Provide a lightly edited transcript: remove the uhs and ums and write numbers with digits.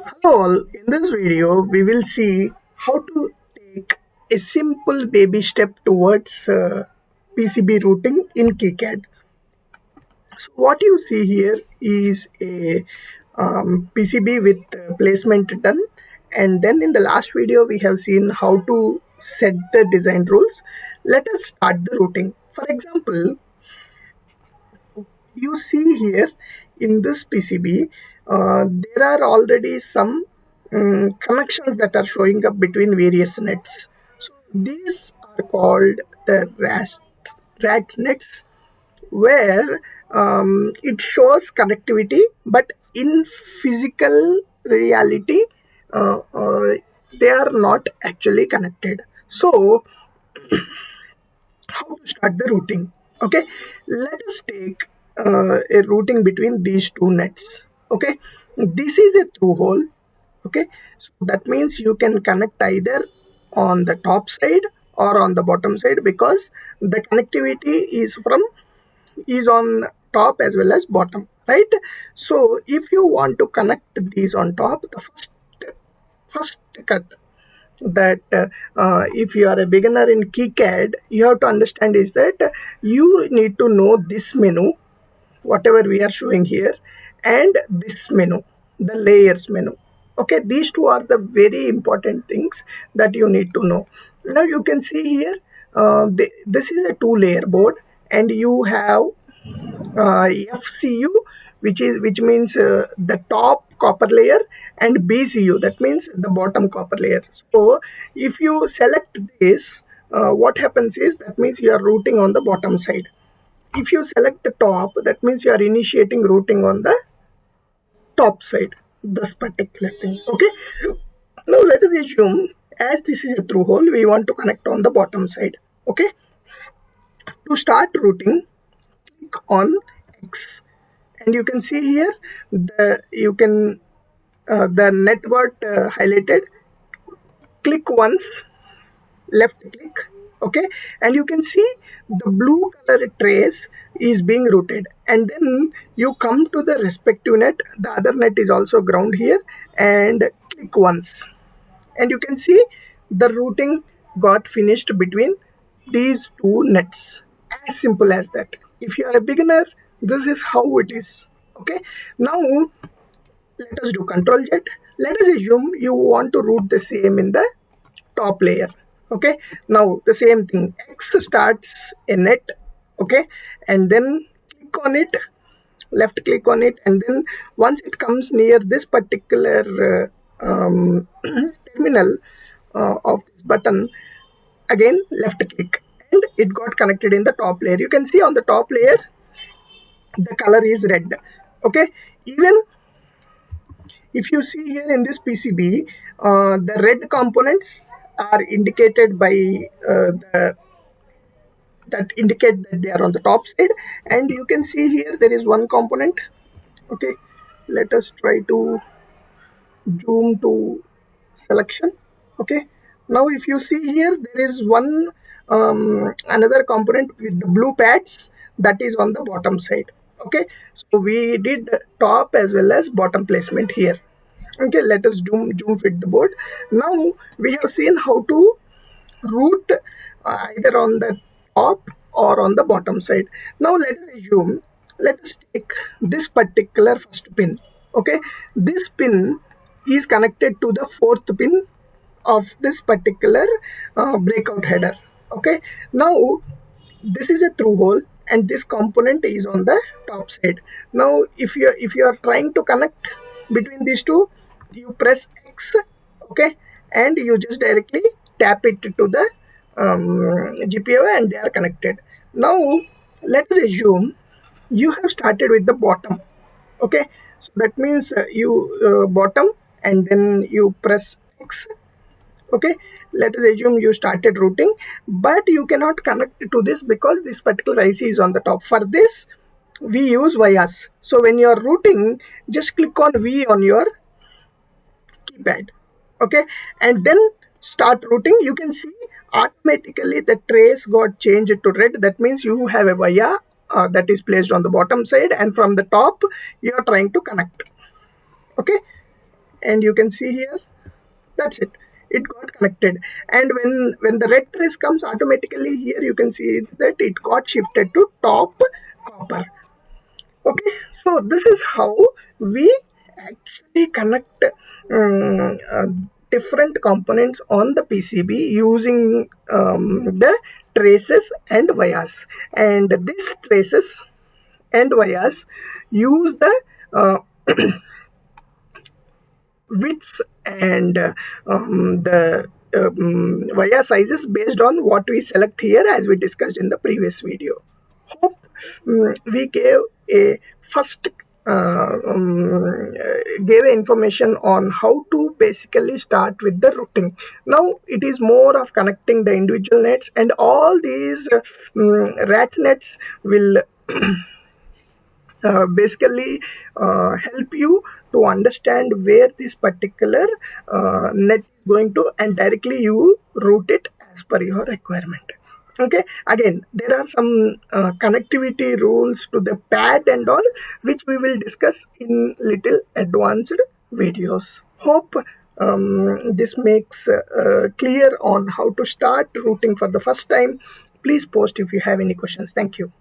Hello all, in this video we will see how to take a simple baby step towards PCB routing in KiCad. So what you see here is a PCB with placement done, and then in the last video we have seen how to set the design rules. Let us start the routing. For example, you see here in this PCB, there are already some connections that are showing up between various nets. So these are called the RAT nets, where it shows connectivity, but in physical reality, uh, uh, they are not actually connected. So how to start the routing? Okay, let us take a routing between these two nets. Okay, this is a through hole. Okay, so that means you can connect either on the top side or on the bottom side, because the connectivity is on top as well as bottom, right? So if you want to connect these on top, the first cut that if you are a beginner in KiCad, you have to understand is that you need to know this menu, whatever we are showing here, and this menu, the layers menu. Okay, these two are the very important things that you need to know. Now you can see here, this is a two-layer board, and you have FCU, which means the top copper layer, and BCU, that means the bottom copper layer. So if you select this, what happens is that means you are routing on the bottom side. If you select the top, that means you are initiating routing on the top side. This particular thing. Okay. Now let us assume, as this is a through hole, we want to connect on the bottom side. Okay. To start routing, click on X, and you can see here the network highlighted. Click once, left click. Okay, and you can see the blue color trace is being routed, and then you come to the respective net. The other net is also ground here, and click once, and you can see the routing got finished between these two nets. As simple as that. If you are a beginner, this is how it is. Okay, now let us do Control Z. Let us assume you want to route the same in the top layer. Okay, now the same thing, X starts a net. Okay, and then click on it, left click on it, and then once it comes near this particular terminal of this button, again left click, and it got connected in the top layer. You can see on the top layer the color is red. Okay, even if you see here in this PCB, the red components are indicated by that indicate that they are on the top side, and you can see here there is one component. Okay, let us try to zoom to selection. Okay, now if you see here, there is one another component with the blue pads that is on the bottom side. Okay, so we did top as well as bottom placement here. Okay, let us zoom fit the board. Now we have seen how to route either on the top or on the bottom side. Now let us assume, let us take this particular first pin. Okay, this pin is connected to the fourth pin of this particular breakout header. Okay, now this is a through hole, and this component is on the top side. Now if you are trying to connect between these two, you press X. Okay, and you just directly tap it to the GPIO, and they are connected. Now let us assume you have started with the bottom. Okay, so that means you bottom, and then you press X. Okay, let us assume you started routing, but you cannot connect to this because this particular IC is on the top. For this we use vias. So when you are routing, just click on V on your keypad. Okay, and then start routing. You can see automatically the trace got changed to red. That means you have a via that is placed on the bottom side, and from the top you are trying to connect. Okay, and you can see here, that's it, it got connected. And when the red trace comes, automatically here you can see that it got shifted to top copper. Okay, so this is how we actually connect different components on the PCB using the traces and vias. And these traces and vias use the widths and the via sizes based on what we select here, as we discussed in the previous video. Hope we gave a first gave information on how to basically start with the routing. Now it is more of connecting the individual nets, and all these rat nets will basically help you to understand where this particular net is going to, and directly you route it as per your requirement. Okay, again there are some connectivity rules to the pad and all, which we will discuss in little advanced videos. Hope this makes clear on how to start routing for the first time. Please post if you have any questions. Thank you.